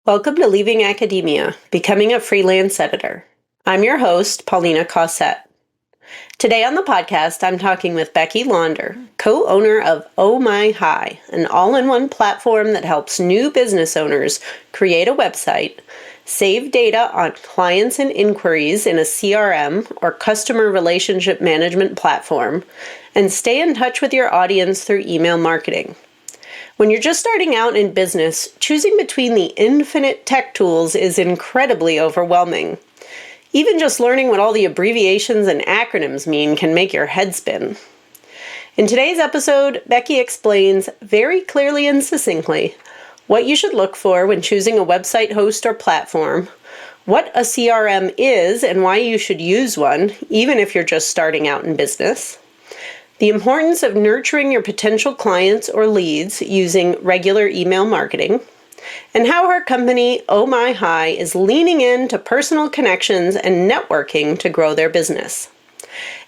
Welcome to Leaving Academia, Becoming a Freelance Editor. I'm your host, Paulina Cossette. Today on the podcast, I'm talking with Becky Launder, co-owner of Oh My Hi, an all-in-one platform that helps new business owners create a website, save data on clients and inquiries in a CRM or customer relationship management platform, and stay in touch with your audience through email marketing. When you're just starting out in business, choosing between the infinite tech tools is incredibly overwhelming. Even just learning what all the abbreviations and acronyms mean can make your head spin. In today's episode, Becky explains very clearly and succinctly what you should look for when choosing a website host or platform, what a CRM is and why you should use one, even if you're just starting out in business, the importance of nurturing your potential clients or leads using regular email marketing, and how her company, Oh My Hi, is leaning into personal connections and networking to grow their business.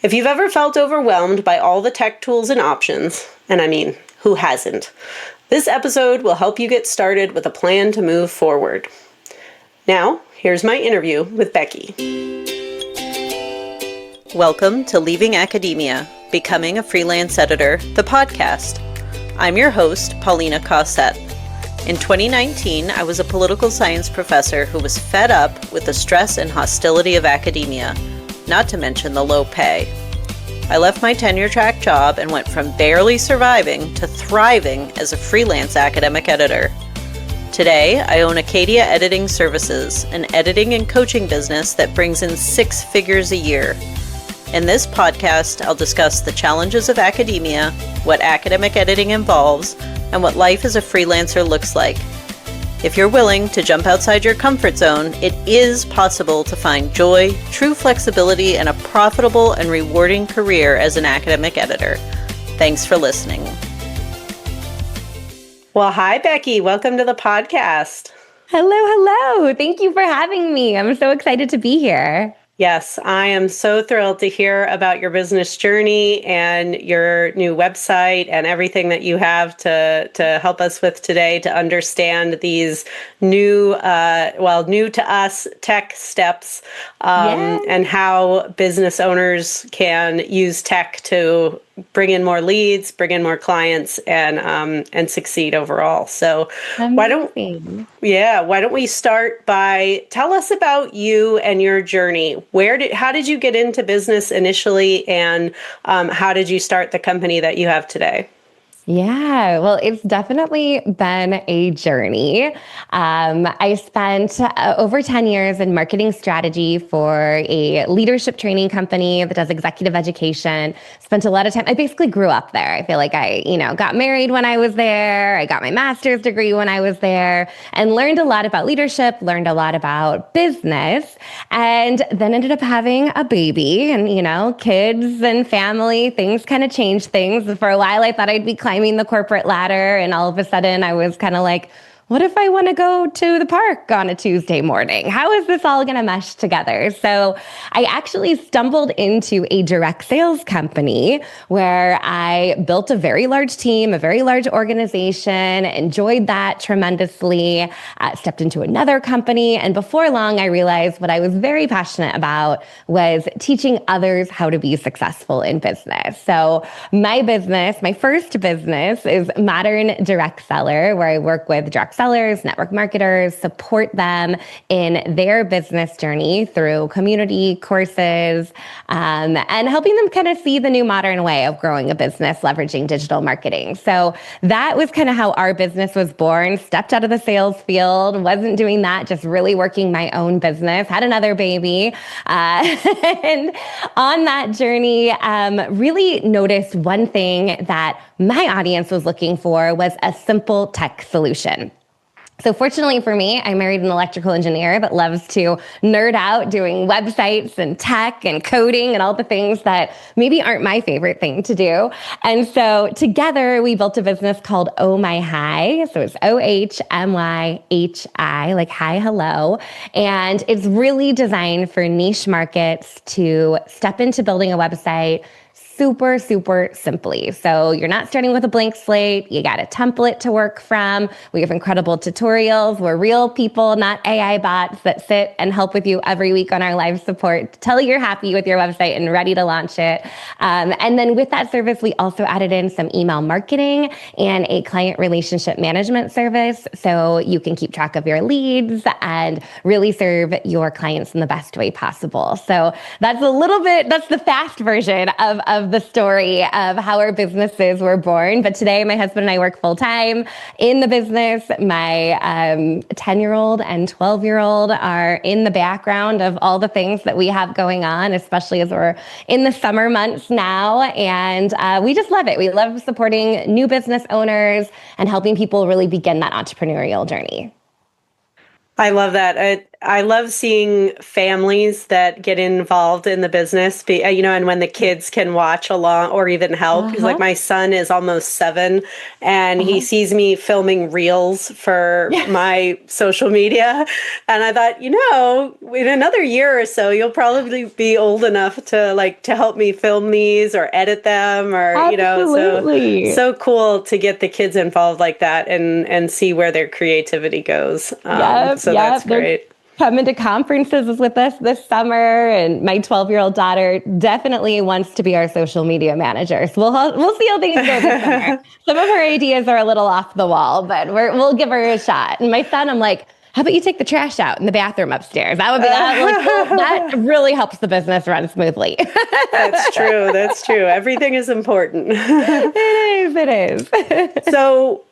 If you've ever felt overwhelmed by all the tech tools and options, and I mean, who hasn't, this episode will help you get started with a plan to move forward. Now, here's my interview with Becky. Welcome to Leaving Academia, Becoming a Freelance Editor, the podcast. I'm your host, Paulina Cossette. In 2019, I was a political science professor who was fed up with the stress and hostility of academia, not to mention the low pay. I left my tenure-track job and went from barely surviving to thriving as a freelance academic editor. Today, I own Acadia Editing Services, an editing and coaching business that brings in 6 figures a year. In this podcast, I'll discuss the challenges of academia, what academic editing involves, and what life as a freelancer looks like. If you're willing to jump outside your comfort zone, it is possible to find joy, true flexibility, and a profitable and rewarding career as an academic editor. Thanks for listening. Well, hi, Becky. Welcome to the podcast. Hello. Thank you for having me. I'm so excited to be here. Yes, I am so thrilled to hear about your business journey and your new website and everything that you have to help us with today to understand these new to us tech steps and how business owners can use tech to bring in more leads, bring in more clients, and succeed overall. So why don't we start by tell us about you and your journey? How did you get into business initially, and how did you start the company that you have today? Yeah, well, it's definitely been a journey. I spent over 10 years in marketing strategy for a leadership training company that does executive education. Spent a lot of time. I basically grew up there. I feel like I, got married when I was there. I got my master's degree when I was there and learned a lot about leadership, learned a lot about business, and then ended up having a baby and, kids and family. Things kind of changed things. For a while, I thought I'd be climbing the corporate ladder, and all of a sudden I was kind of like, what if I want to go to the park on a Tuesday morning? How is this all going to mesh together? So I actually stumbled into a direct sales company where I built a very large team, a very large organization, enjoyed that tremendously, stepped into another company. And before long, I realized what I was very passionate about was teaching others how to be successful in business. So my first business is Modern Direct Seller, where I work with direct sellers, network marketers, support them in their business journey through community courses, and helping them kind of see the new modern way of growing a business, leveraging digital marketing. So that was kind of how our business was born. Stepped out of the sales field, wasn't doing that, just really working my own business, had another baby. And on that journey, really noticed one thing that my audience was looking for was a simple tech solution. So fortunately for me, I married an electrical engineer that loves to nerd out doing websites and tech and coding and all the things that maybe aren't my favorite thing to do. And so together we built a business called Oh My Hi. So it's OHMYHI, like hi, hello. And it's really designed for niche markets to step into building a website, super, super simply. So you're not starting with a blank slate. You got a template to work from. We have incredible tutorials. We're real people, not AI bots that sit and help with you every week on our live support till you're happy with your website and ready to launch it. And then with that service, we also added in some email marketing and a client relationship management service. So you can keep track of your leads and really serve your clients in the best way possible. So that's the fast version of the story of how our businesses were born. But today, my husband and I work full time in the business. My 10-year-old and 12-year-old are in the background of all the things that we have going on, especially as we're in the summer months now. And we just love it. We love supporting new business owners and helping people really begin that entrepreneurial journey. I love that. I love seeing families that get involved in the business, and when the kids can watch along or even help. Because like my son is almost 7 and he sees me filming reels for my social media. And I thought, in another year or so, you'll probably be old enough to help me film these or edit them or, Absolutely. so cool to get the kids involved like that and see where their creativity goes. That's great. Coming to conferences with us this summer, and my 12-year-old daughter definitely wants to be our social media manager. So we'll see how things go this summer. Some of her ideas are a little off the wall, but we'll give her a shot. And my son, I'm like, how about you take the trash out in the bathroom upstairs? That really helps the business run smoothly. That's true. Everything is important. It is. So,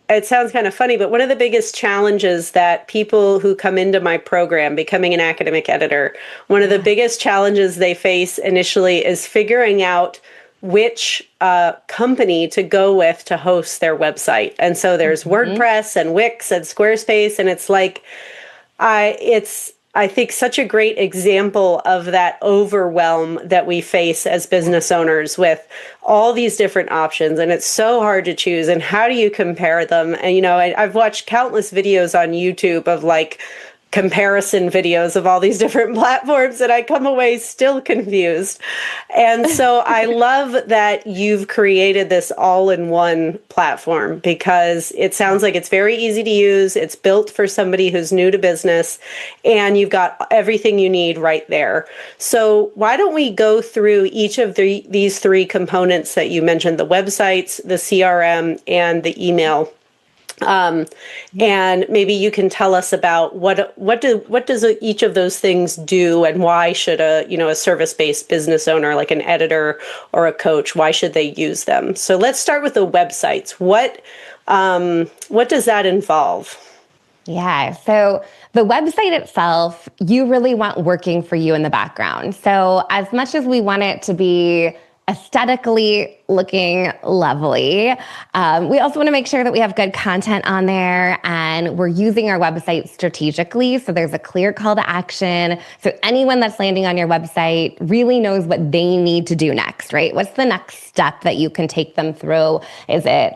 it sounds kind of funny, but one of the biggest challenges that people who come into my program, becoming an academic editor, one of the biggest challenges they face initially is figuring out which company to go with to host their website. And so there's WordPress and Wix and Squarespace, and it's like, I think such a great example of that overwhelm that we face as business owners with all these different options. And it's so hard to choose. And how do you compare them? And, I've watched countless videos on YouTube of comparison videos of all these different platforms, and I come away still confused. And so I love that you've created this all-in-one platform because it sounds like it's very easy to use. It's built for somebody who's new to business, and you've got everything you need right there. So why don't we go through each of these 3 components that you mentioned, the websites, the CRM, and the email. And maybe you can tell us about what does each of those things do, and why should a service-based business owner like an editor or a coach, why should they use them? So let's start with the websites. What does that involve? Yeah. So the website itself, you really want working for you in the background. So as much as we want it to be aesthetically looking lovely, we also want to make sure that we have good content on there and we're using our website strategically. So there's a clear call to action. So anyone that's landing on your website really knows what they need to do next, right? What's the next step that you can take them through? Is it,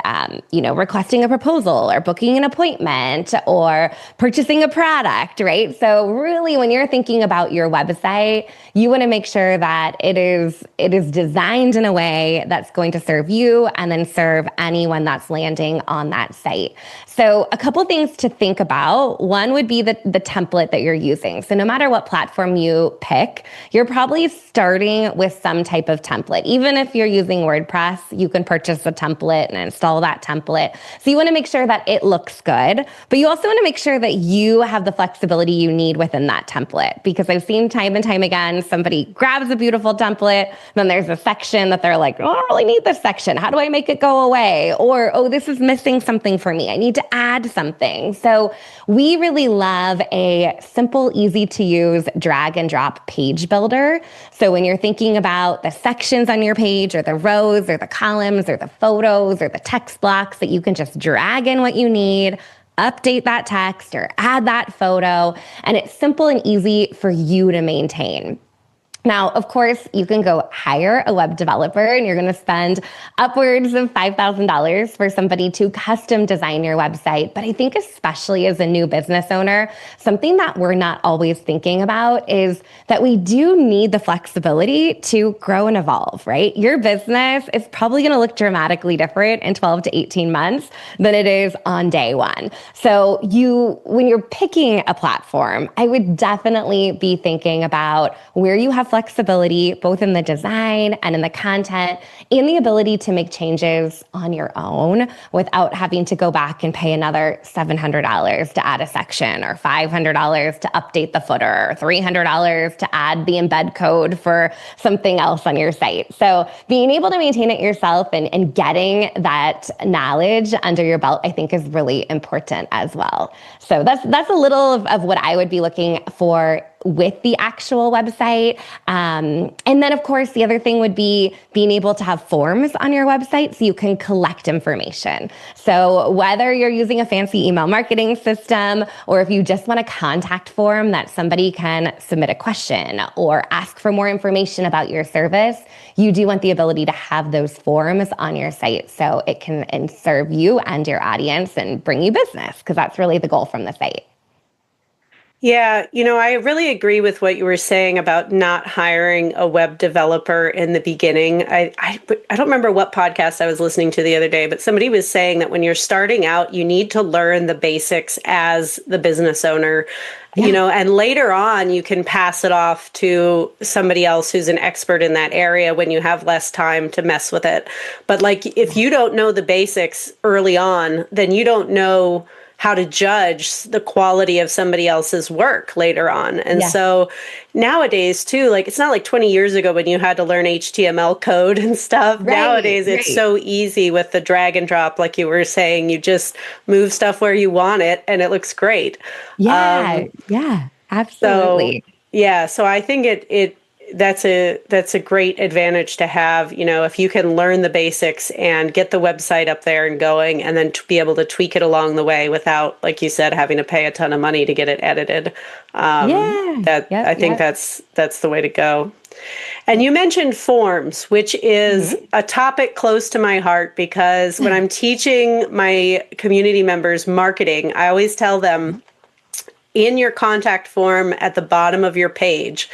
requesting a proposal or booking an appointment or purchasing a product, right? So really, when you're thinking about your website, you want to make sure that it is designed in a way that's going to serve you and then serve anyone that's landing on that site. So a couple things to think about. One would be the template that you're using. So no matter what platform you pick, you're probably starting with some type of template. Even if you're using WordPress, you can purchase a template and install that template. So you want to make sure that it looks good, but you also want to make sure that you have the flexibility you need within that template. Because I've seen time and time again, somebody grabs a beautiful template, then there's a section that they're like, oh, I don't really need this section. How do I make it go away? Or, oh, this is missing something for me. I need to add something. So we really love a simple, easy to use drag and drop page builder. So when you're thinking about the sections on your page or the rows or the columns or the photos or the text blocks, that you can just drag in what you need, update that text or add that photo, and it's simple and easy for you to maintain. Now, of course, you can go hire a web developer and you're going to spend upwards of $5,000 for somebody to custom design your website. But I think especially as a new business owner, something that we're not always thinking about is that we do need the flexibility to grow and evolve, right? Your business is probably going to look dramatically different in 12 to 18 months than it is on day one. So when you're picking a platform, I would definitely be thinking about where you have flexibility, both in the design and in the content, and the ability to make changes on your own without having to go back and pay another $700 to add a section, or $500 to update the footer, or $300 to add the embed code for something else on your site. So being able to maintain it yourself and getting that knowledge under your belt, I think, is really important as well. So that's a little of what I would be looking for with the actual website. And then, of course, the other thing would be being able to have forms on your website so you can collect information. So whether you're using a fancy email marketing system, or if you just want a contact form that somebody can submit a question or ask for more information about your service, you do want the ability to have those forms on your site so it can serve you and your audience and bring you business, because that's really the goal from the site. Yeah, I really agree with what you were saying about not hiring a web developer in the beginning. I don't remember what podcast I was listening to the other day, but somebody was saying that when you're starting out, you need to learn the basics as the business owner, and later on you can pass it off to somebody else who's an expert in that area when you have less time to mess with it. But if you don't know the basics early on, then you don't know how to judge the quality of somebody else's work later on. And so nowadays too, it's not like 20 years ago when you had to learn HTML code and stuff. Right, nowadays, it's so easy with the drag and drop, like you were saying. You just move stuff where you want it and it looks great. Yeah, absolutely. So I think that's a great advantage to have, if you can learn the basics and get the website up there and going, and then to be able to tweak it along the way without, like you said, having to pay a ton of money to get it edited. I think that's the way to go. And you mentioned forms, which is a topic close to my heart, because when I'm teaching my community members marketing, I always tell them, in your contact form at the bottom of your page,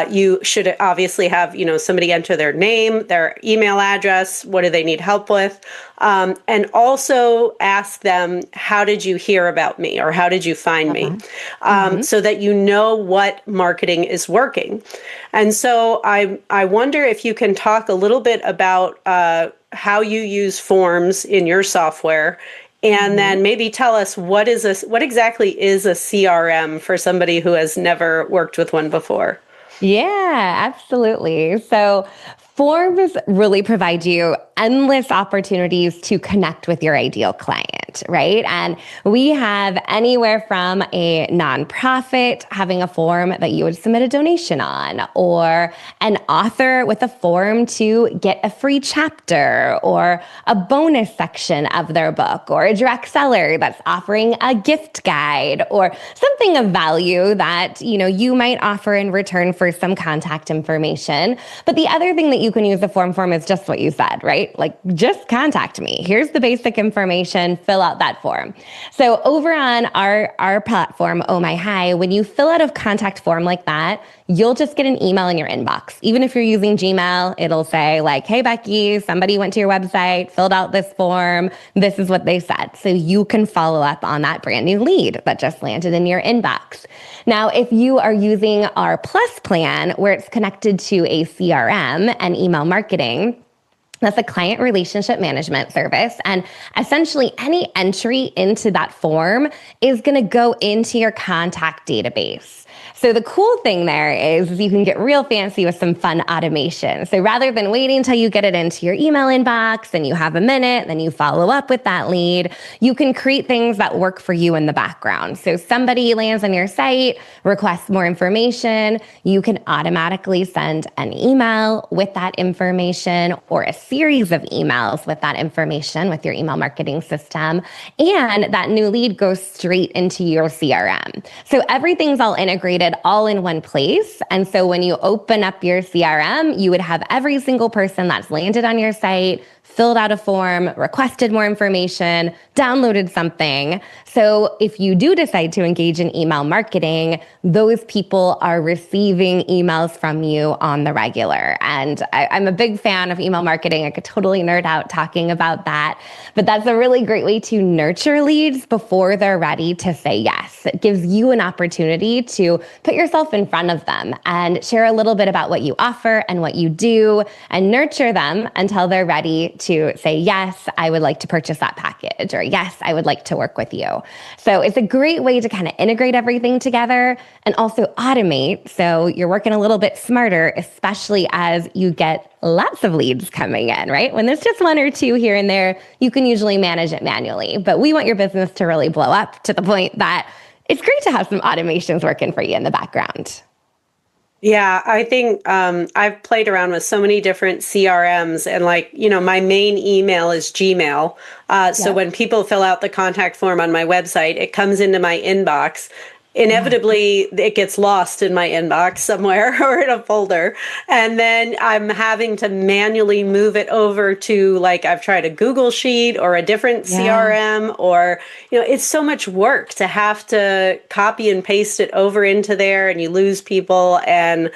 you should obviously have, somebody enter their name, their email address, what do they need help with, and also ask them, how did you hear about me, or how did you find me, so that you know what marketing is working. And so I wonder if you can talk a little bit about how you use forms in your software. And then maybe tell us what exactly is a CRM for somebody who has never worked with one before. Yeah, absolutely. So forms really provide you endless opportunities to connect with your ideal client, right? And we have anywhere from a nonprofit having a form that you would submit a donation on, or an author with a form to get a free chapter or a bonus section of their book, or a direct seller that's offering a gift guide or something of value that, you might offer in return for some contact information. But the other thing that you can use the form is just what you said, right? Just contact me. Here's the basic information, fill out that form. So over on our platform, Oh My Hi, when you fill out a contact form like that, you'll just get an email in your inbox. Even if you're using Gmail, it'll say hey, Becky, somebody went to your website, filled out this form. This is what they said. So you can follow up on that brand new lead that just landed in your inbox. Now, if you are using our Plus plan, where it's connected to a CRM and email marketing, that's a client relationship management service. And essentially any entry into that form is going to go into your contact database. So the cool thing there is you can get real fancy with some fun automation. So rather than waiting until you get it into your email inbox and you have a minute, then you follow up with that lead, you can create things that work for you in the background. So somebody lands on your site, requests more information, you can automatically send an email with that information, or a series of emails with that information with your email marketing system. And that new lead goes straight into your CRM. So everything's all integrated all in one place. And so when you open up your CRM, you would have every single person that's landed on your site, filled out a form, requested more information, downloaded something. So if you do decide to engage in email marketing, those people are receiving emails from you on the regular. And I'm a big fan of email marketing. I could totally nerd out talking about that. But that's a really great way to nurture leads before they're ready to say yes. It gives you an opportunity to put yourself in front of them and share a little bit about what you offer and what you do and nurture them until they're ready to say, yes, I would like to purchase that package, or yes, I would like to work with you. So it's a great way to kind of integrate everything together and also automate. So you're working a little bit smarter, especially as you get lots of leads coming in, right? When there's just one or two here and there, you can usually manage it manually. But we want your business to really blow up to the point that it's great to have some automations working for you in the background. Yeah, I think I've played around with so many different CRMs, and my main email is Gmail. So when people fill out the contact form on my website, it comes into my inbox. Inevitably, it gets lost in my inbox somewhere or in a folder. And then I'm having to manually move it over to, I've tried a Google Sheet or a different CRM, or, it's so much work to have to copy and paste it over into there, and you lose people. And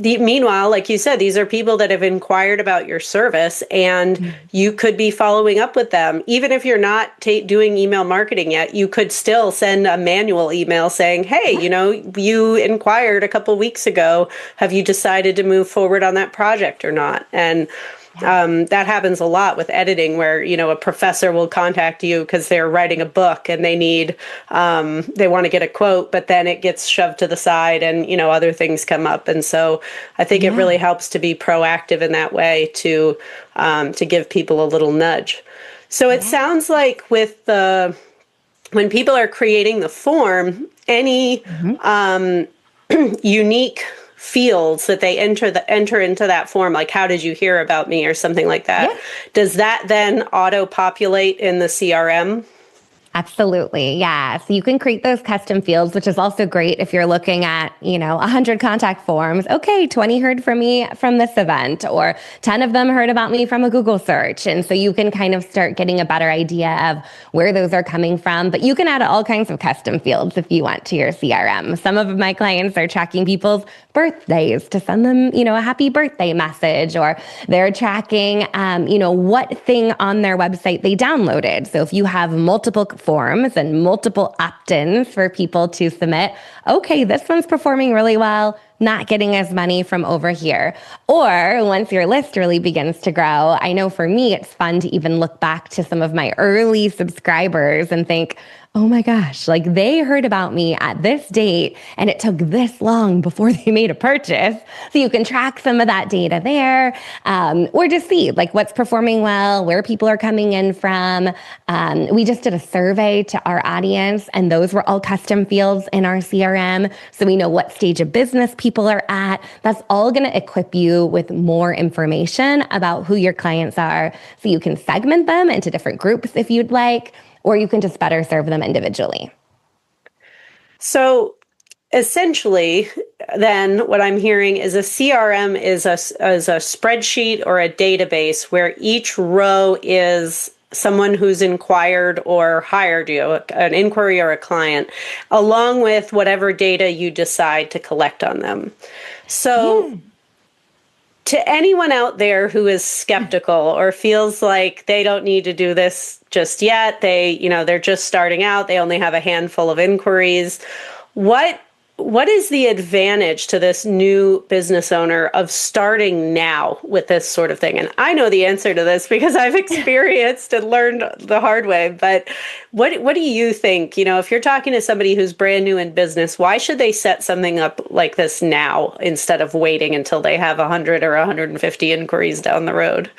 meanwhile, like you said, these are people that have inquired about your service, and you could be following up with them. Even if you're not doing email marketing yet, you could still send a manual email saying, hey, you inquired a couple weeks ago. Have you decided to move forward on that project or not? And that happens a lot with editing, where, a professor will contact you because they're writing a book and they want to get a quote, but then it gets shoved to the side and, other things come up. And so I think it really helps to be proactive in that way to give people a little nudge. So it sounds like when people are creating the form, any unique fields that they enter into that form, like how did you hear about me or something like that, does that then auto populate in the CRM? Absolutely. Yeah. So you can create those custom fields, which is also great if you're looking at, 100 contact forms. Okay, 20 heard from me from this event, or 10 of them heard about me from a Google search. And so you can kind of start getting a better idea of where those are coming from. But you can add all kinds of custom fields if you want to your CRM. Some of my clients are tracking people's birthdays to send them, a happy birthday message, or they're tracking, what thing on their website they downloaded. So if you have multiple forms and multiple opt-ins for people to submit, okay, this one's performing really well, not getting as many from over here. Or once your list really begins to grow, I know for me, it's fun to even look back to some of my early subscribers and think, oh my gosh, they heard about me at this date and it took this long before they made a purchase. So you can track some of that data there, or just see what's performing well, where people are coming in from. We just did a survey to our audience, and those were all custom fields in our CRM. So we know what stage of business people are at. That's all going to equip you with more information about who your clients are. So you can segment them into different groups if you'd like, or you can just better serve them individually. So essentially, then what I'm hearing is a CRM is a spreadsheet or a database where each row is someone who's inquired or hired you, an inquiry or a client, along with whatever data you decide to collect on them. So to anyone out there who is skeptical or feels like they don't need to do this just yet, they're just starting out, they only have a handful of inquiries, what is the advantage to this new business owner of starting now with this sort of thing? And I know the answer to this because I've experienced and learned the hard way. But what do you think? If you're talking to somebody who's brand new in business, why should they set something up like this now instead of waiting until they have 100 or 150 inquiries down the road?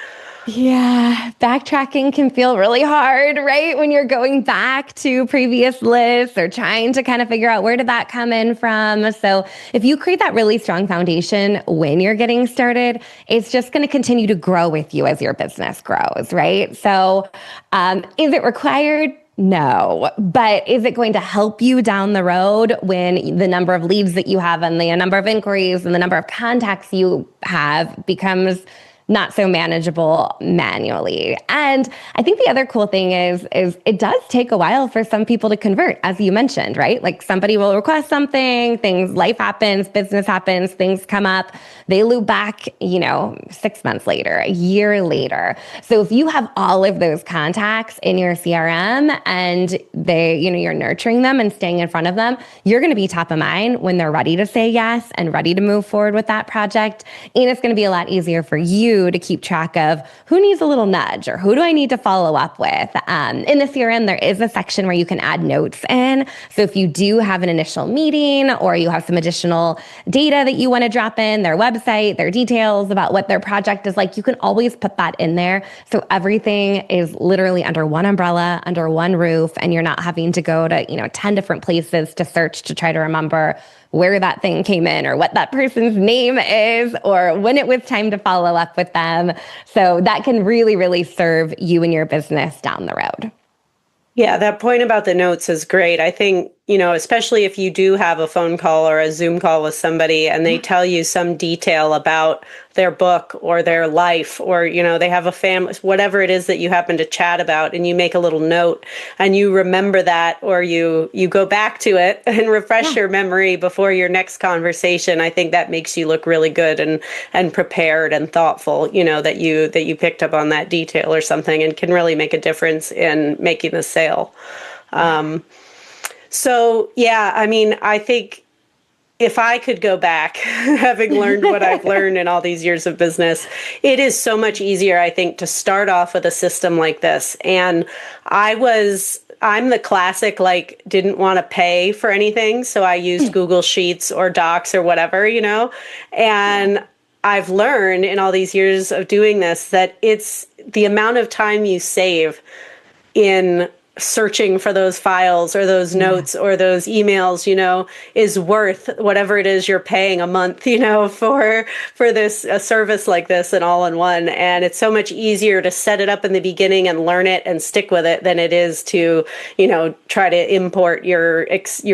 Yeah, backtracking can feel really hard, right? When you're going back to previous lists or trying to kind of figure out where did that come in from. So if you create that really strong foundation when you're getting started, it's just going to continue to grow with you as your business grows, right? So is it required? No, but is it going to help you down the road when the number of leads that you have and the number of inquiries and the number of contacts you have becomes not so manageable manually? And I think the other cool thing is it does take a while for some people to convert, as you mentioned, right? Like somebody will request something, life happens, business happens, things come up, they loop back, 6 months later, a year later. So if you have all of those contacts in your CRM and you're nurturing them and staying in front of them, you're going to be top of mind when they're ready to say yes and ready to move forward with that project. And it's going to be a lot easier for you to keep track of who needs a little nudge or who do I need to follow up with. In the CRM, there is a section where you can add notes in. So if you do have an initial meeting or you have some additional data that you want to drop in, their website, their details about what their project is like, you can always put that in there. So everything is literally under one umbrella, under one roof, and you're not having to go to 10 different places to search to try to remember where that thing came in or what that person's name is or when it was time to follow up with them. So that can really, really serve you and your business down the road. Yeah, that point about the notes is great. I think, especially if you do have a phone call or a Zoom call with somebody and they tell you some detail about their book or their life or, they have a family, whatever it is that you happen to chat about, and you make a little note and you remember that, or you go back to it and refresh your memory before your next conversation. I think that makes you look really good and prepared and thoughtful, that you picked up on that detail or something and can really make a difference in making the sale. So, yeah, I mean, I think if I could go back, having learned what I've learned in all these years of business, it is so much easier, I think, to start off with a system like this. And I'm the classic, didn't want to pay for anything. So I used Google Sheets or Docs or whatever, and I've learned in all these years of doing this that it's the amount of time you save in searching for those files or those notes or those emails, is worth whatever it is you're paying a month, for this, a service like this and all in one. And it's so much easier to set it up in the beginning and learn it and stick with it than it is to, try to import your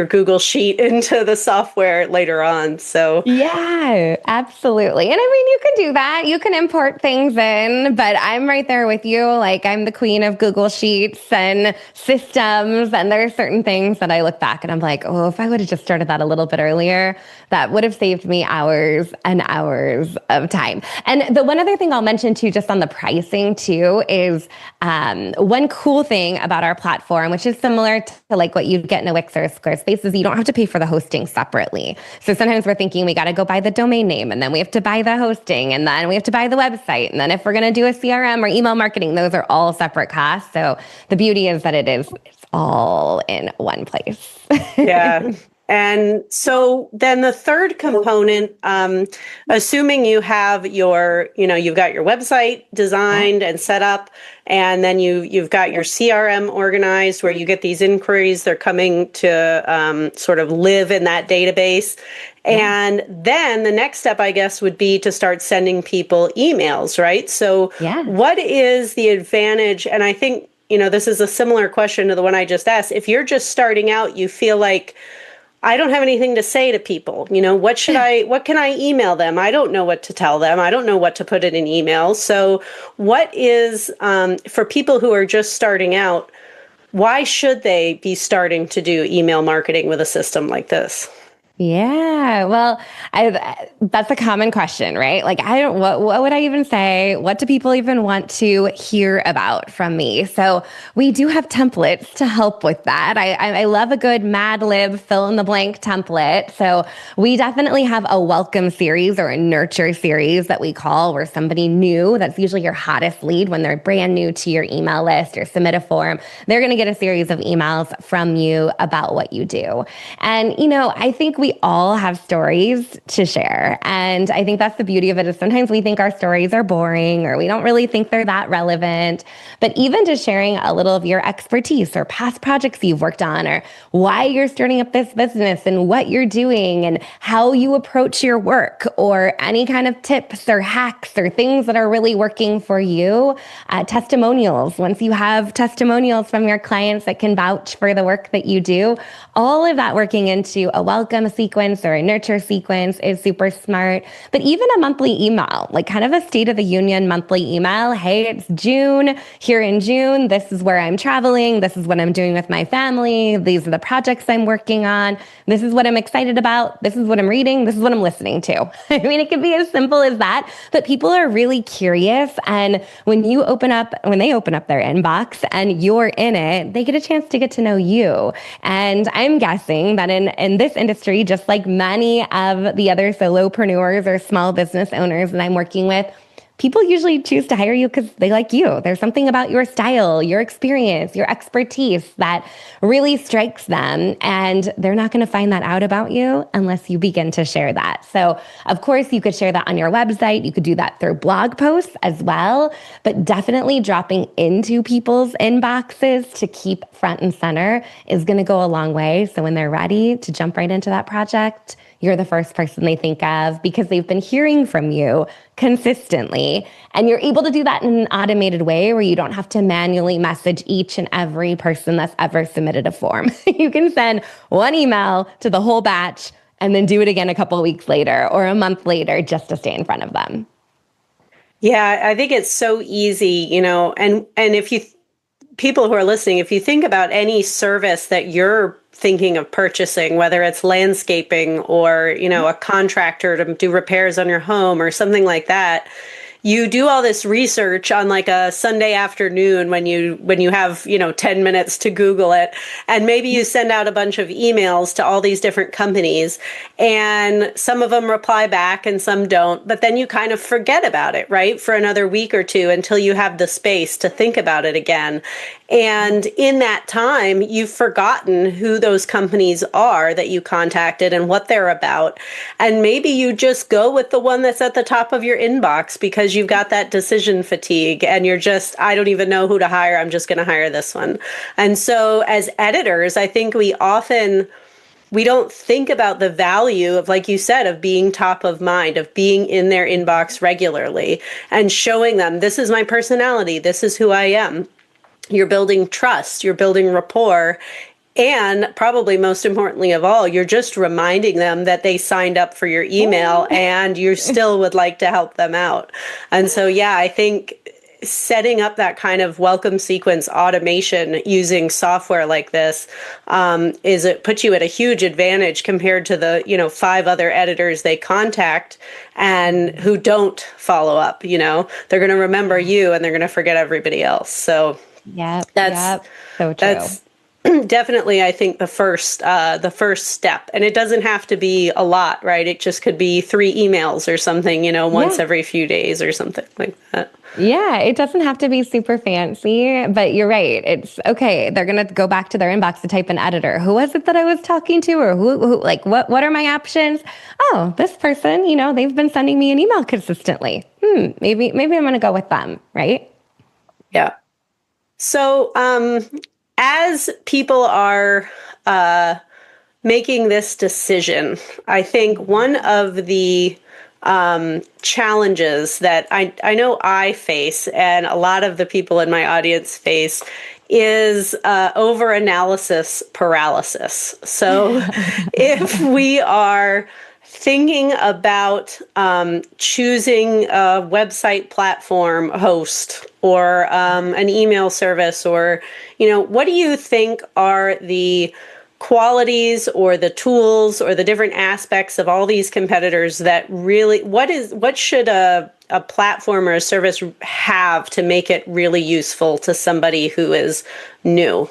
Google Sheet into the software later on. So yeah, absolutely. And I mean, you can do that. You can import things in, but I'm right there with you. I'm the queen of Google Sheets and systems. And there are certain things that I look back and I'm like, oh, if I would have just started that a little bit earlier, that would have saved me hours and hours of time. And the one other thing I'll mention too, just on the pricing too, is one cool thing about our platform, which is similar to what you'd get in a Wix or a Squarespace, is you don't have to pay for the hosting separately. So sometimes we're thinking we got to go buy the domain name and then we have to buy the hosting and then we have to buy the website. And then if we're going to do a CRM or email marketing, those are all separate costs. So the beauty is that it's all in one place. Yeah. And so then the third component, assuming you have you've got your website designed and set up, and then you've got your CRM organized where you get these inquiries, they're coming to sort of live in that database. And then the next step, I guess, would be to start sending people emails, right? So what is the advantage? And I think, this is a similar question to the one I just asked. If you're just starting out, you feel like, I don't have anything to say to people. What can I email them? I don't know what to tell them. I don't know what to put in an email. So what is, for people who are just starting out, why should they be starting to do email marketing with a system like this? Yeah, well, that's a common question, right? What would I even say? What do people even want to hear about from me? So we do have templates to help with that. I love a good Mad Lib fill in the blank template. So we definitely have a welcome series or a nurture series that we call, where somebody new, that's usually your hottest lead when they're brand new to your email list or submit a form, they're going to get a series of emails from you about what you do. And, I think we all have stories to share. And I think that's the beauty of it, is sometimes we think our stories are boring or we don't really think they're that relevant. But even just sharing a little of your expertise or past projects you've worked on, or why you're starting up this business and what you're doing and how you approach your work, or any kind of tips or hacks or things that are really working for you. Testimonials, once you have testimonials from your clients that can vouch for the work that you do, all of that working into a welcome sequence or a nurture sequence is super smart. But even a monthly email, like kind of a State of the Union monthly email. Hey, it's June. Here in June, this is where I'm traveling. This is what I'm doing with my family. These are the projects I'm working on. This is what I'm excited about. This is what I'm reading. This is what I'm listening to. I mean, it can be as simple as that, but people are really curious. And when they open up their inbox and you're in it, they get a chance to get to know you. And I'm guessing that in this industry, just like many of the other solopreneurs or small business owners that I'm working with, people usually choose to hire you because they like you. There's something about your style, your experience, your expertise that really strikes them. And they're not going to find that out about you unless you begin to share that. So, of course, you could share that on your website. You could do that through blog posts as well. But definitely dropping into people's inboxes to keep front and center is going to go a long way. So when they're ready to jump right into that project, you're the first person they think of because they've been hearing from you consistently. And you're able to do that in an automated way where you don't have to manually message each and every person that's ever submitted a form. You can send one email to the whole batch and then do it again a couple of weeks later or a month later just to stay in front of them. Yeah, I think it's so easy, and if you people who are listening, if you think about any service that you're thinking of purchasing, whether it's landscaping or, a contractor to do repairs on your home or something like that, you do all this research on like a Sunday afternoon when you have 10 minutes to Google it, and maybe you send out a bunch of emails to all these different companies, and some of them reply back and some don't, but then you kind of forget about it, right, for another week or two until you have the space to think about it again. And in that time, you've forgotten who those companies are that you contacted and what they're about. And maybe you just go with the one that's at the top of your inbox because you've got that decision fatigue and you're just, I don't even know who to hire. I'm just going to hire this one. And so as editors, I think we don't think about the value of, like you said, of being top of mind, of being in their inbox regularly and showing them, this is my personality. This is who I am. You're building trust, you're building rapport, and probably most importantly of all, you're just reminding them that they signed up for your email and you still would like to help them out. And so, yeah, I think setting up that kind of welcome sequence automation using software like this it puts you at a huge advantage compared to the 5 other editors they contact and who don't follow up. They're going to remember you and they're going to forget everybody else. So that's so true. That's definitely, I think, the first step. And it doesn't have to be a lot, right? It just could be 3 emails or something, once every few days or something like that. Yeah, it doesn't have to be super fancy, but you're right. It's okay. They're going to go back to their inbox to type in editor. Who was it that I was talking to? Or who like, what are my options? Oh, this person, they've been sending me an email consistently. Maybe I'm going to go with them, right? Yeah. So, as people are making this decision, I think one of the challenges that I know I face and a lot of the people in my audience face is over-analysis paralysis. So if we are thinking about choosing a website platform host or an email service, or, what do you think are the qualities or the tools or the different aspects of all these competitors that really, what should a platform or a service have to make it really useful to somebody who is new?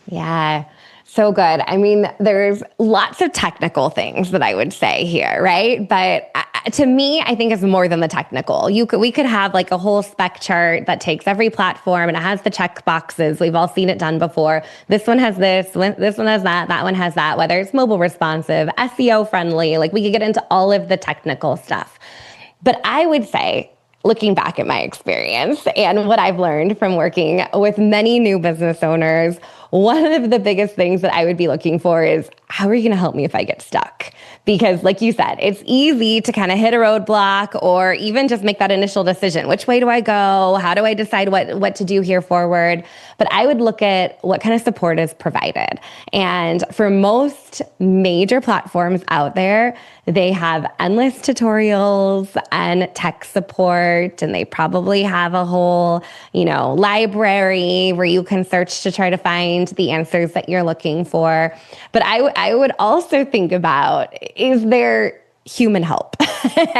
Yeah. So good. I mean, there's lots of technical things that I would say here, right? But to me, I think it's more than the technical. We could have like a whole spec chart that takes every platform and it has the check boxes. We've all seen it done before. This one has this one has that one has that, whether it's mobile responsive, SEO friendly, like we could get into all of the technical stuff. But I would say, looking back at my experience and what I've learned from working with many new business owners, one of the biggest things that I would be looking for is, how are you going to help me if I get stuck? Because like you said, it's easy to kind of hit a roadblock or even just make that initial decision. Which way do I go? How do I decide what to do here forward? But I would look at what kind of support is provided. And for most major platforms out there, they have endless tutorials and tech support, and they probably have a whole, library where you can search to try to find the answers that you're looking for. But I would also think about, is there human help?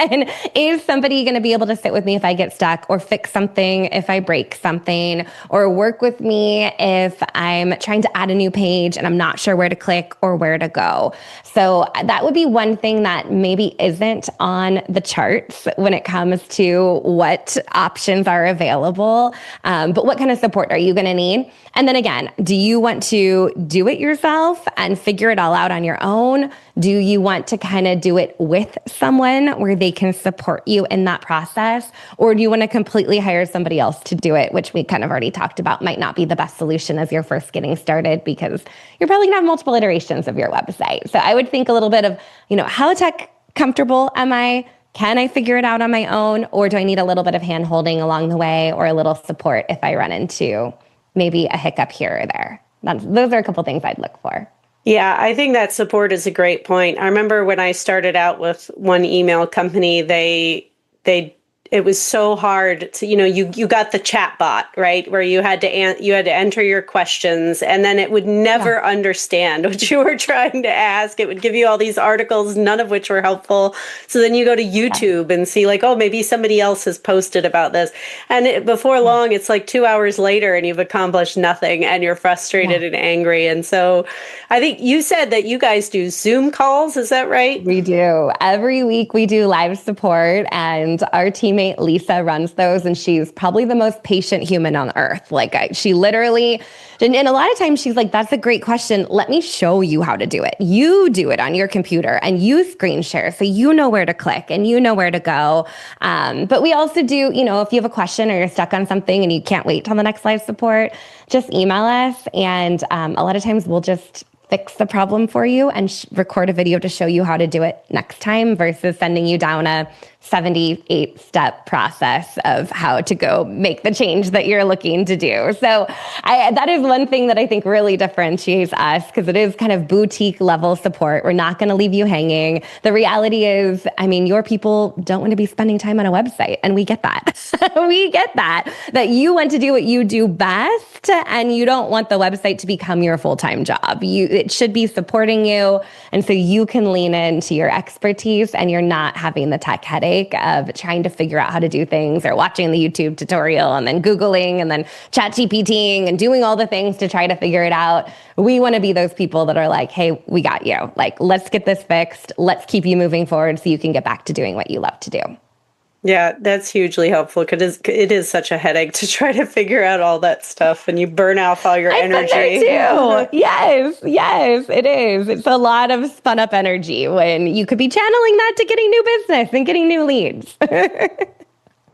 And is somebody going to be able to sit with me if I get stuck, or fix something if I break something, or work with me if I'm trying to add a new page and I'm not sure where to click or where to go? So that would be one thing that maybe isn't on the charts when it comes to what options are available. But what kind of support are you going to need? And then again, do you want to do it yourself and figure it all out on your own? Do you want to kind of do it with someone where they can support you in that process? Or do you want to completely hire somebody else to do it, which we kind of already talked about might not be the best solution as you're first getting started, because you're probably gonna have multiple iterations of your website. So I would think a little bit of, how tech comfortable am I? Can I figure it out on my own? Or do I need a little bit of hand holding along the way, or a little support if I run into maybe a hiccup here or there? Those are a couple things I'd look for. Yeah, I think that support is a great point. I remember when I started out with one email company, it was so hard to, you got the chat bot, right? Where you had to enter your questions, and then it would never understand what you were trying to ask. It would give you all these articles, none of which were helpful. So then you go to YouTube and see like, oh, maybe somebody else has posted about this. And before long, it's like 2 hours later and you've accomplished nothing and you're frustrated and angry. And so I think you said that you guys do Zoom calls. Is that right? We do. Every week we do live support, and our teammate Lisa runs those, and she's probably the most patient human on earth. She literally, and a lot of times she's like, that's a great question. Let me show you how to do it. You do it on your computer and you screen share so you know where to click and you know where to go. But we also do, if you have a question or you're stuck on something and you can't wait till the next live support, just email us. And a lot of times we'll just fix the problem for you and record a video to show you how to do it next time, versus sending you down a 78-step process of how to go make the change that you're looking to do. So that is one thing that I think really differentiates us, because it is kind of boutique level support. We're not going to leave you hanging. The reality is, your people don't want to be spending time on a website, and we get that. We get that you want to do what you do best, and you don't want the website to become your full-time job. It should be supporting you, and so you can lean into your expertise and you're not having the tech headache of trying to figure out how to do things, or watching the YouTube tutorial and then Googling and then ChatGPTing and doing all the things to try to figure it out. We want to be those people that are like, hey, we got you. Like, let's get this fixed. Let's keep you moving forward so you can get back to doing what you love to do. Yeah, that's hugely helpful, because it is such a headache to try to figure out all that stuff, and you burn off all your energy. Too. Yes, it is. It's a lot of spun up energy when you could be channeling that to getting new business and getting new leads.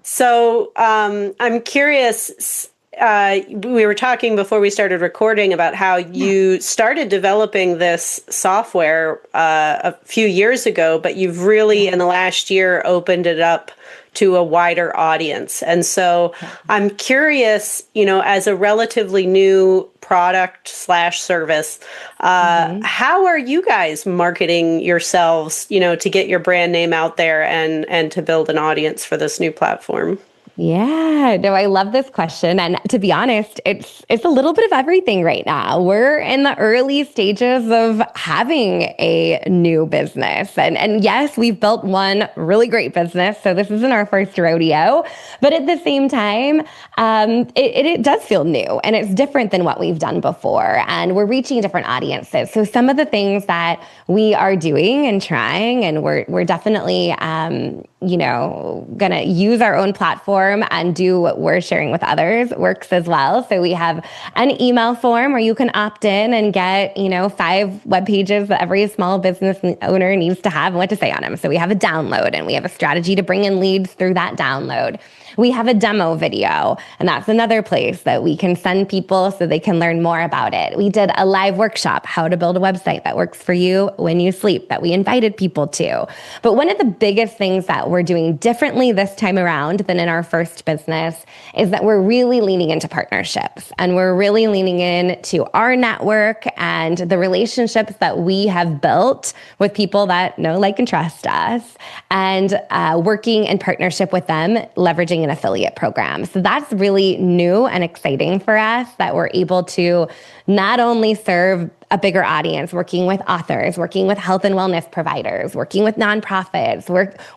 So I'm curious, we were talking before we started recording about how you started developing this software a few years ago, but you've really in the last year opened it up to a wider audience. And so I'm curious, as a relatively new product/service, how are you guys marketing yourselves, to get your brand name out there and to build an audience for this new platform? Yeah, no, I love this question. And to be honest, it's a little bit of everything right now. We're in the early stages of having a new business. And yes, we've built one really great business. So this isn't our first rodeo. But at the same time, it does feel new and it's different than what we've done before. And we're reaching different audiences. So some of the things that we are doing and trying, and we're definitely gonna use our own platform and do what we're sharing with others works as well. So we have an email form where you can opt in and get 5 web pages that every small business owner needs to have and what to say on them. So we have a download and we have a strategy to bring in leads through that download. We have a demo video, and that's another place that we can send people so they can learn more about it. We did a live workshop, how to build a website that works for you when you sleep, that we invited people to. But one of the biggest things that we're doing differently this time around than in our first business is that we're really leaning into partnerships, and we're really leaning into our network and the relationships that we have built with people that know, like, and trust us, and working in partnership with them, leveraging an affiliate program. So that's really new and exciting for us, that we're able to not only serve a bigger audience, working with authors, working with health and wellness providers, working with nonprofits,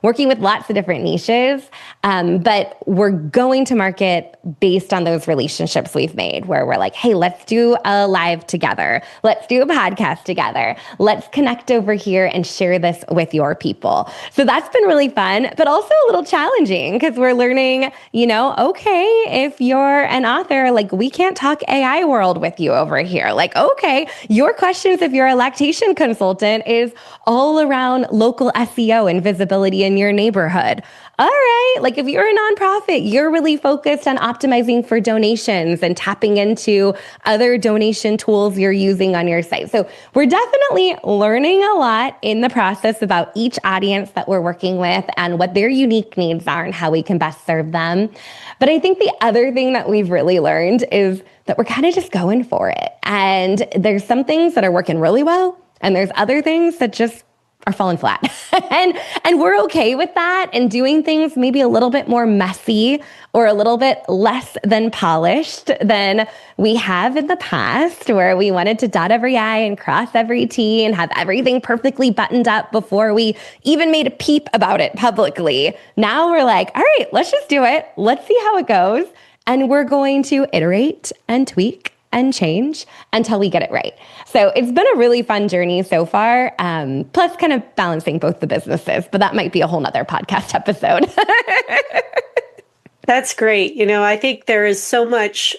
working with lots of different niches. But we're going to market based on those relationships we've made, where we're like, hey, let's do a live together. Let's do a podcast together. Let's connect over here and share this with your people. So that's been really fun, but also a little challenging, because we're learning, okay, if you're an author, like, we can't talk AI world with you over here. Like, okay, your questions, if you're a lactation consultant, is all around local SEO and visibility in your neighborhood. All right, like, if you're a nonprofit, you're really focused on optimizing for donations and tapping into other donation tools you're using on your site. So we're definitely learning a lot in the process about each audience that we're working with and what their unique needs are and how we can best serve them. But I think the other thing that we've really learned is that we're kind of just going for it. And there's some things that are working really well, and there's other things that just are falling flat. and we're okay with that, and doing things maybe a little bit more messy or a little bit less than polished than we have in the past, where we wanted to dot every I and cross every T and have everything perfectly buttoned up before we even made a peep about it publicly. Now we're like, all right, let's just do it. Let's see how it goes. And we're going to iterate and tweak and change until we get it right. So it's been a really fun journey so far, plus kind of balancing both the businesses, but that might be a whole nother podcast episode. That's great. I think there is so much,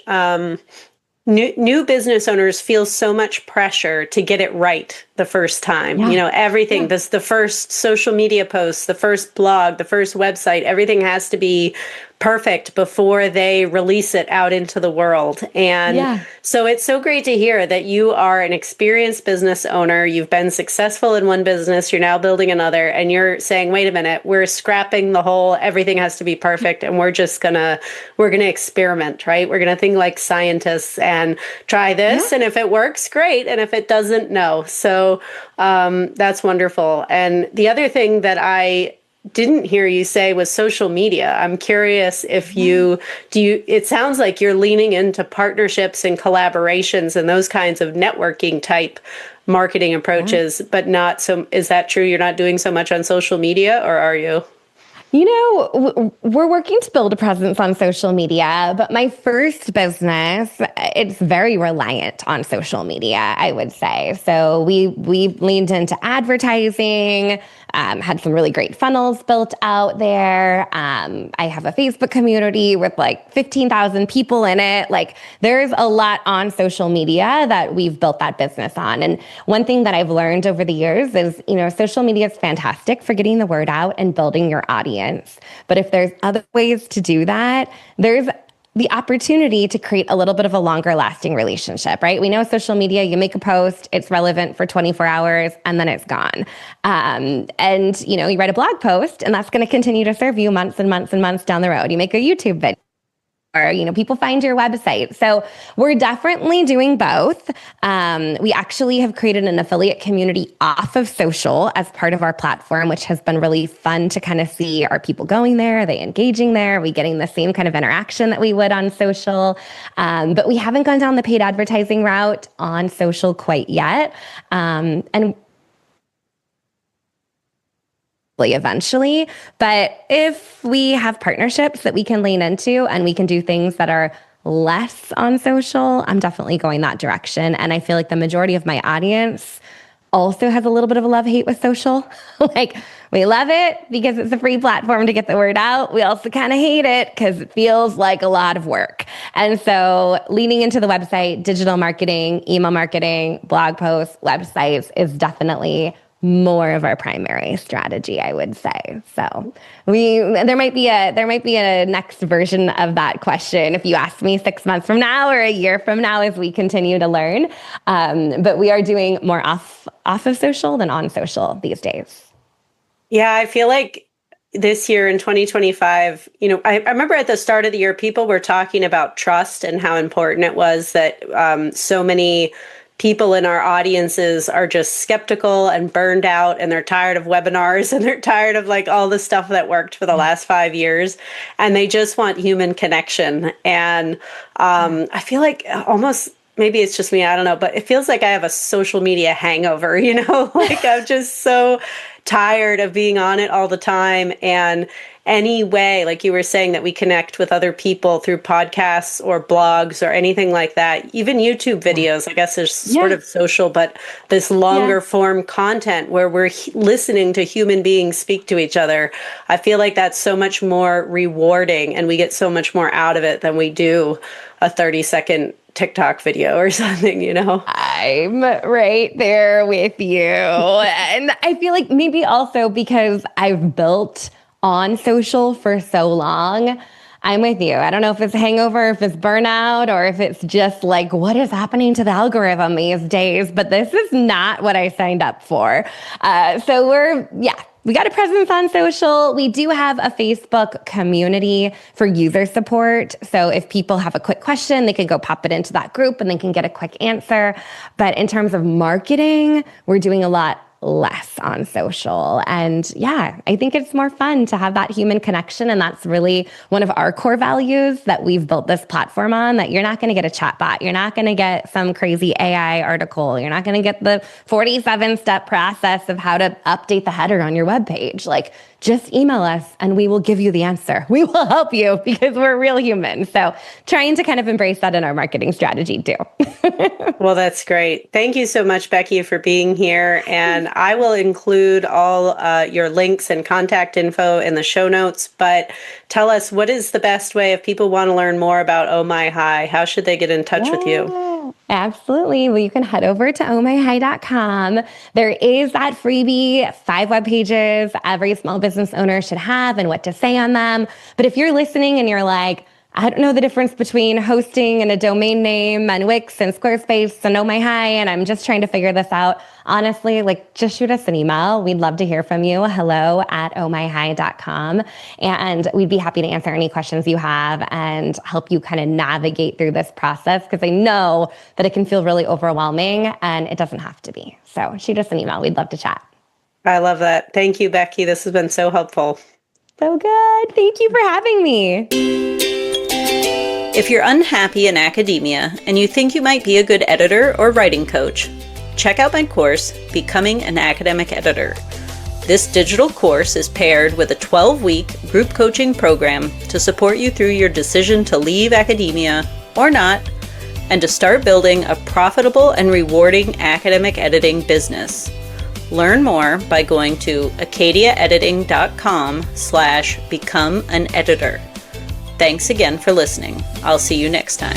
new business owners feel so much pressure to get it right the first time. Everything, this, the first social media post, the first blog, the first website, everything has to be perfect before they release it out into the world. And so it's so great to hear that you are an experienced business owner. You've been successful in one business, you're now building another, and you're saying, wait a minute, we're scrapping the whole, everything has to be perfect, and we're gonna experiment, right? We're gonna think like scientists and try this, and if it works, great, and if it doesn't, no. So that's wonderful. And the other thing that I didn't hear you say was social media. I'm curious if it sounds like you're leaning into partnerships and collaborations and those kinds of networking type marketing approaches, but not so. Is that true? You're not doing so much on social media, or are you? We're working to build a presence on social media, but my first business, it's very reliant on social media, I would say. So we leaned into advertising, had some really great funnels built out there. I have a Facebook community with like 15,000 people in it. Like, there's a lot on social media that we've built that business on. And one thing that I've learned over the years is, social media is fantastic for getting the word out and building your audience. But if there's other ways to do that, there's the opportunity to create a little bit of a longer lasting relationship, right? We know social media, you make a post, it's relevant for 24 hours, and then it's gone. And you write a blog post, and that's going to continue to serve you months and months and months down the road. You make a YouTube video, people find your website. So we're definitely doing both. We actually have created an affiliate community off of social as part of our platform, which has been really fun to kind of see, are people going there? Are they engaging there? Are we getting the same kind of interaction that we would on social? But we haven't gone down the paid advertising route on social quite yet. And eventually. But if we have partnerships that we can lean into and we can do things that are less on social, I'm definitely going that direction. And I feel like the majority of my audience also has a little bit of a love-hate with social. Like, we love it because it's a free platform to get the word out. We also kind of hate it because it feels like a lot of work. And so leaning into the website, digital marketing, email marketing, blog posts, websites is definitely more of our primary strategy, I would say. So there might be a next version of that question if you ask me 6 months from now or a year from now as we continue to learn. But we are doing more off of social than on social these days. Yeah, I feel like this year in 2025, I remember at the start of the year, people were talking about trust and how important it was that so many people in our audiences are just skeptical and burned out, and they're tired of webinars, and they're tired of like all the stuff that worked for the last 5 years, and they just want human connection. And I feel like almost, maybe it's just me, I don't know, but it feels like I have a social media hangover, like I'm just so tired of being on it all the time. And any way, like you were saying, that we connect with other people through podcasts or blogs or anything like that, even YouTube videos, I guess is sort of social, but this longer form content where we're listening to human beings speak to each other, I feel like that's so much more rewarding and we get so much more out of it than we do a 30-second TikTok video or something, I'm right there with you. And I feel like maybe also because I've built on social for so long, I'm with you. I don't know if it's hangover, if it's burnout, or if it's just like, what is happening to the algorithm these days? But this is not what I signed up for. So we got a presence on social. We do have a Facebook community for user support. So if people have a quick question, they can go pop it into that group and they can get a quick answer. But in terms of marketing, we're doing a lot less on social. And I think it's more fun to have that human connection. And that's really one of our core values that we've built this platform on, that you're not going to get a chatbot. You're not going to get some crazy AI article. You're not going to get the 47-step process of how to update the header on your webpage. Like, just email us and we will give you the answer. We will help you because we're real humans. So trying to kind of embrace that in our marketing strategy too. Well, that's great. Thank you so much, Becky, for being here. And I will include all your links and contact info in the show notes. But tell us, what is the best way if people want to learn more about Oh My High? How should they get in touch with you? Absolutely. Well, you can head over to ohmyhigh.com. There is that freebie, 5 web pages every small business owner should have and what to say on them. But if you're listening and you're like, I don't know the difference between hosting and a domain name and Wix and Squarespace and Oh My High, and I'm just trying to figure this out. Honestly, just shoot us an email. We'd love to hear from you. hello@ohmyhigh.com. And we'd be happy to answer any questions you have and help you kind of navigate through this process, because I know that it can feel really overwhelming and it doesn't have to be. So shoot us an email. We'd love to chat. I love that. Thank you, Becky. This has been so helpful. So good. Thank you for having me. If you're unhappy in academia and you think you might be a good editor or writing coach, check out my course, Becoming an Academic Editor. This digital course is paired with a 12-week group coaching program to support you through your decision to leave academia or not, and to start building a profitable and rewarding academic editing business. Learn more by going to acadiaediting.com/become an editor. Thanks again for listening. I'll see you next time.